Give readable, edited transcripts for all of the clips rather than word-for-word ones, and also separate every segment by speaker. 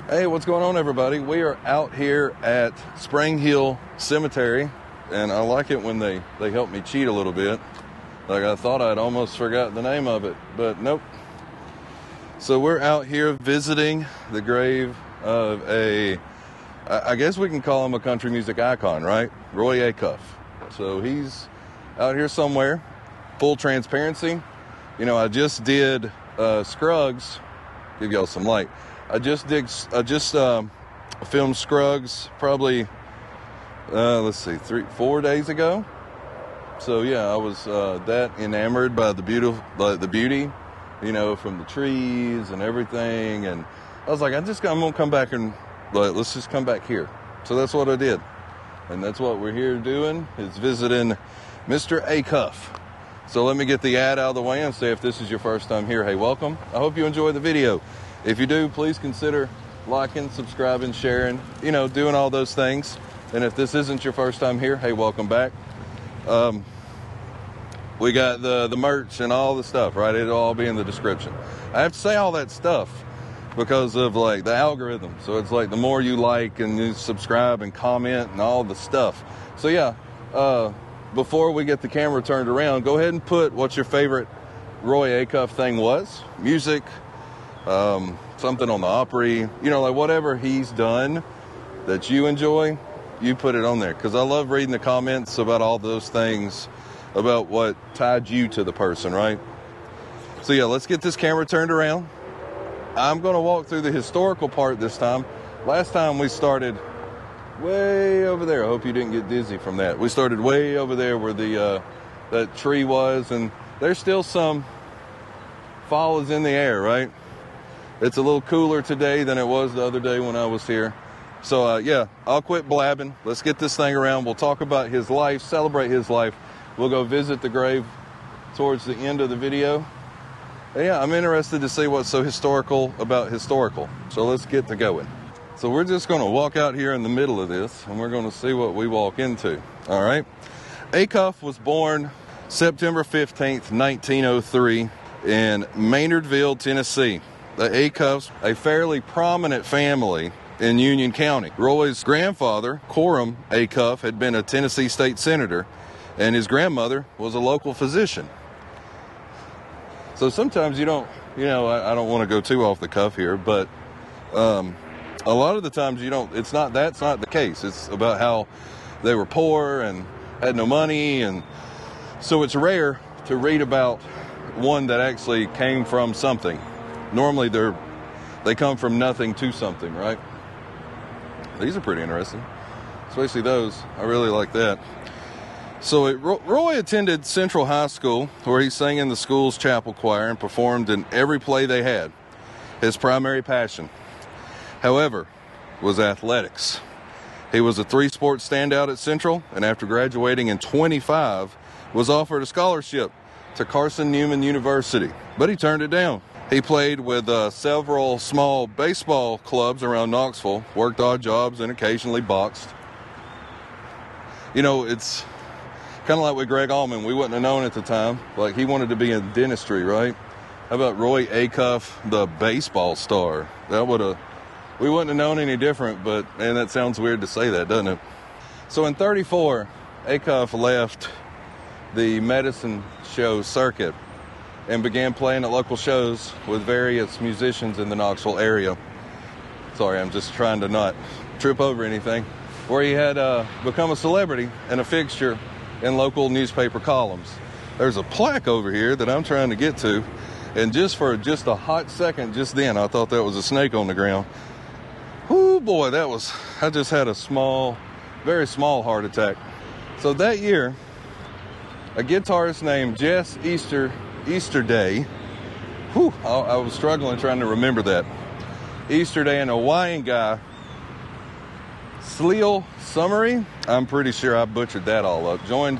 Speaker 1: Hey, what's going on, everybody? We are out here at Spring Hill Cemetery, and I like it when they help me cheat a little bit. Like, I thought I'd almost forgot the name of it, but nope. So we're out here visiting the grave of I guess we can call him a country music icon, right? Roy Acuff. So he's out here somewhere. Full transparency. You know, I just did Scruggs. Give y'all some light. I just filmed Scruggs probably, 4 days ago. So yeah, I was that enamored by the beauty, you know, from the trees and everything. And I was like, I'm gonna come back and let's just come back here. So that's what I did. And that's what we're here doing, is visiting Mr. Acuff. So let me get the ad out of the way and say, if this is your first time here, hey, welcome. I hope you enjoy the video. If you do, please consider liking, subscribing, sharing, you know, doing all those things. And if this isn't your first time here, hey, welcome back. We got the merch and all the stuff, right? It'll all be in the description. I have to say all that stuff because of like the algorithm. So it's like the more you like and you subscribe and comment and all the stuff. So yeah, before we get the camera turned around, go ahead and put what your favorite Roy Acuff thing was. Music, something on the Opry, you know, like whatever he's done that you enjoy, you put it on there. Because I love reading the comments about all those things, about what tied you to the person, right? So yeah, let's get this camera turned around. I'm going to walk through the historical part this time. Last time we started way over there. I hope you didn't get dizzy from that. We started way over there where that tree was, and there's still some fall is in the air, right? It's a little cooler today than it was the other day when I was here. So yeah, I'll quit blabbing. Let's get this thing around. We'll talk about his life, celebrate his life. We'll go visit the grave towards the end of the video. And yeah, I'm interested to see what's so historical about historical. So let's get to going. So we're just going to walk out here in the middle of this, and we're going to see what we walk into. All right. Acuff was born September 15th, 1903 in Maynardville, Tennessee. The Acuffs, a fairly prominent family in Union County. Roy's grandfather, Coram Acuff, had been a Tennessee state senator, and his grandmother was a local physician. So sometimes you don't, you know, I don't want to go too off the cuff here, but a lot of the times that's not the case. It's about how they were poor and had no money, and so it's rare to read about one that actually came from something. Normally they come from nothing to something, right? These are pretty interesting, especially those. I really like that. So Roy attended Central High School, where he sang in the school's chapel choir and performed in every play they had. His primary passion, however, was athletics. He was a three-sport standout at Central, and after graduating in 25, was offered a scholarship to Carson Newman University, but he turned it down. He played with several small baseball clubs around Knoxville, worked odd jobs, and occasionally boxed. You know, it's kind of like with Greg Allman. We wouldn't have known at the time. Like, he wanted to be in dentistry, right? How about Roy Acuff, the baseball star? We wouldn't have known any different, but, man, that sounds weird to say that, doesn't it? So in 34, Acuff left the medicine show circuit and began playing at local shows with various musicians in the Knoxville area. Sorry, I'm just trying to not trip over anything. Where he had become a celebrity and a fixture in local newspaper columns. There's a plaque over here that I'm trying to get to, and just for a hot second just then, I thought that was a snake on the ground. Whoo, boy, I just had a very small heart attack. So that year, a guitarist named Jess Easterday, I was struggling trying to remember that. Easterday, and a Hawaiian guy, Sleal Summery, I'm pretty sure I butchered that all up, joined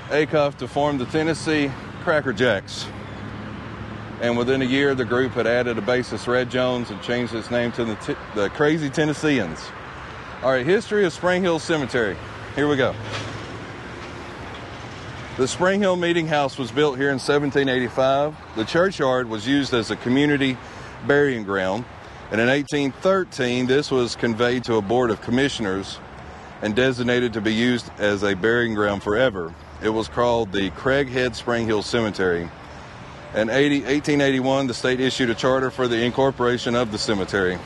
Speaker 1: Acuff to form the Tennessee Cracker Jacks. And within a year, the group had added a bassist, Red Jones, and changed its name to the Crazy Tennesseans. All right, history of Spring Hill Cemetery. Here we go. The Spring Hill Meeting House was built here in 1785. The churchyard was used as a community burying ground, And in 1813, this was conveyed to a board of commissioners and designated to be used as a burying ground forever. It was called the Craighead Spring Hill Cemetery. In 1881, the state issued a charter for the incorporation of the cemetery.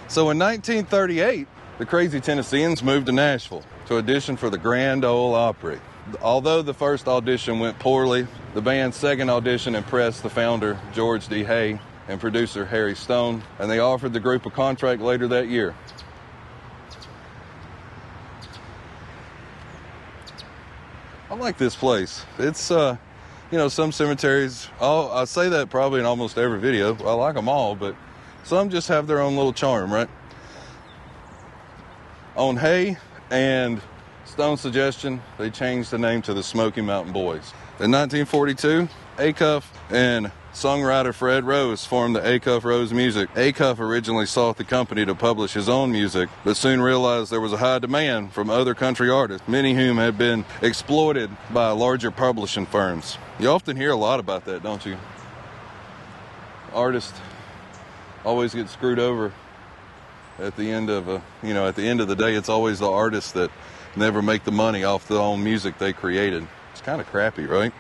Speaker 1: So in 1938, the Crazy Tennesseans moved to Nashville to audition for the Grand Ole Opry. Although the first audition went poorly, the band's second audition impressed the founder, George D. Hay, and producer Harry Stone, and they offered the group a contract later that year. I like this place. It's, some cemeteries, I say that probably in almost every video. I like them all, but some just have their own little charm, right? On Hay and Stone's suggestion, they changed the name to the Smoky Mountain Boys. In 1942, Acuff and songwriter Fred Rose formed the Acuff Rose Music. Acuff originally sought the company to publish his own music, but soon realized there was a high demand from other country artists, many whom had been exploited by larger publishing firms. You often hear a lot about that, don't you? Artists always get screwed over at the end of at the end of the day. It's always the artists that never make the money off their own music they created. It's kind of crappy, right?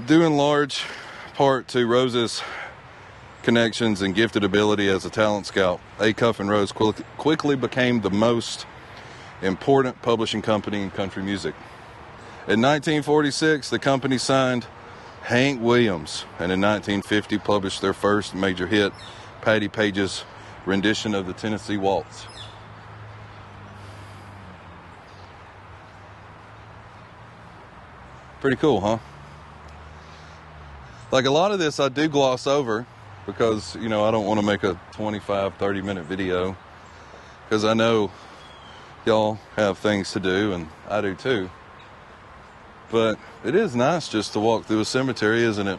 Speaker 1: Due in large part to Rose's connections and gifted ability as a talent scout, Acuff and Rose quickly became the most important publishing company in country music. In 1946, the company signed Hank Williams, and in 1950 published their first major hit, Patti Page's rendition of the Tennessee Waltz. Pretty cool, huh? Like, a lot of this I do gloss over because, I don't want to make a 25, 30-minute video because I know y'all have things to do, and I do too. But it is nice just to walk through a cemetery, isn't it?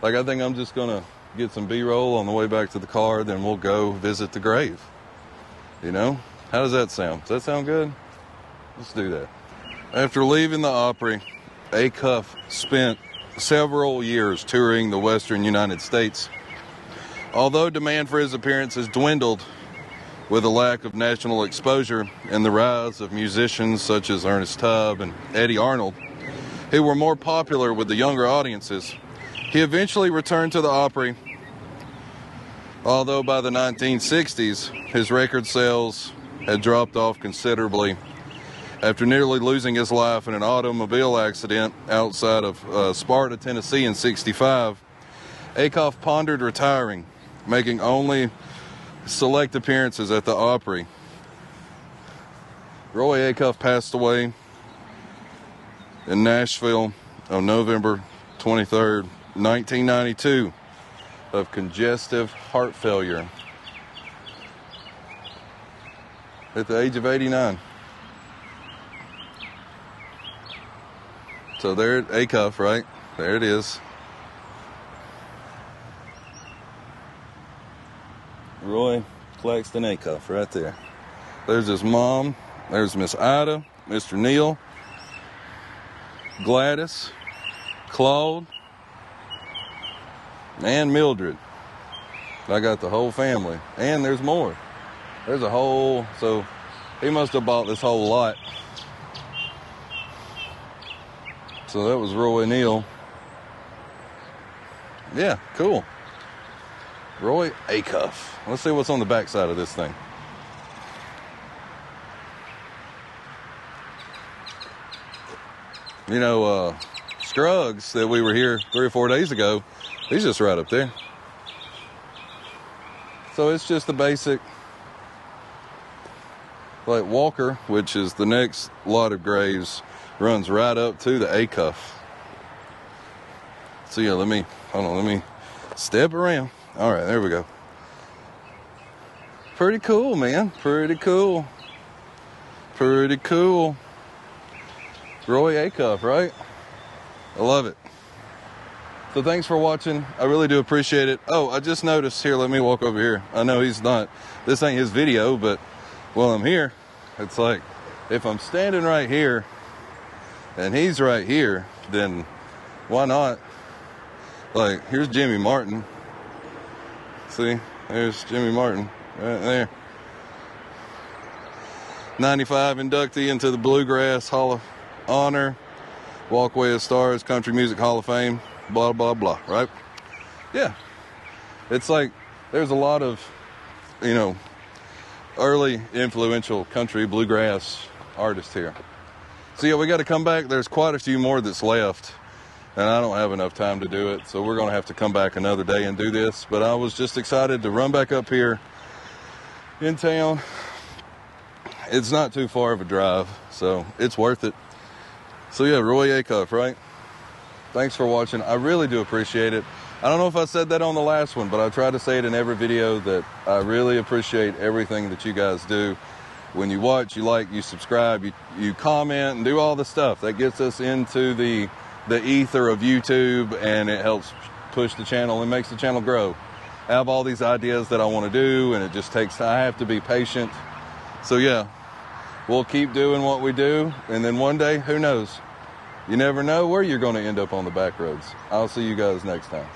Speaker 1: Like, I think I'm just going to get some B-roll on the way back to the car, then we'll go visit the grave. How does that sound? Does that sound good? Let's do that. After leaving the Opry, Acuff spent several years touring the western United States. Although demand for his appearances dwindled with a lack of national exposure and the rise of musicians such as Ernest Tubb and Eddie Arnold, who were more popular with the younger audiences, he eventually returned to the Opry. Although by the 1960s, his record sales had dropped off considerably. After nearly losing his life in an automobile accident outside of Sparta, Tennessee in '65, Acuff pondered retiring, making only select appearances at the Opry. Roy Acuff passed away in Nashville on November 23rd, 1992, of congestive heart failure at the age of 89. So there, Acuff, right? There it is. Roy Claxton Acuff, right there. There's his mom. There's Miss Ida, Mr. Neal, Gladys, Claude, and Mildred. I got the whole family. And there's more. There's a whole, so he must have bought this whole lot. So that was Roy Neal. Yeah, cool. Roy Acuff. Let's see what's on the back side of this thing. Scruggs that we were here 3 or 4 days ago, he's just right up there. So it's just the basic, like Walker, which is the next lot of graves, runs right up to the Acuff. So yeah, let me step around. All right, there we go. Pretty cool, man. Pretty cool. Pretty cool. Roy Acuff, right? I love it. So thanks for watching. I really do appreciate it. Oh, I just noticed here, let me walk over here. I know this ain't his video, but while I'm here, it's like, if I'm standing right here and he's right here, then why not Like, here's Jimmy Martin. See, there's Jimmy Martin right there. 95 inductee into the Bluegrass Hall of Honor, Walkway of Stars, Country Music Hall of Fame, blah, blah, blah, right? Yeah. It's like, there's a lot of, you know, early influential country bluegrass artists here. So yeah, we got to come back. There's quite a few more that's left, and I don't have enough time to do it, so we're going to have to come back another day and do this. But I was just excited to run back up here in town. It's not too far of a drive, so it's worth it. So yeah, Roy Acuff, right? Thanks for watching. I really do appreciate it. I don't know if I said that on the last one, but I try to say it in every video that I really appreciate everything that you guys do. When you watch, you like, you subscribe, you comment and do all the stuff. That gets us into the ether of YouTube, and it helps push the channel and makes the channel grow. I have all these ideas that I want to do, and it just takes time. I have to be patient. So yeah, we'll keep doing what we do, and then one day, who knows? You never know where you're going to end up on the back roads. I'll see you guys next time.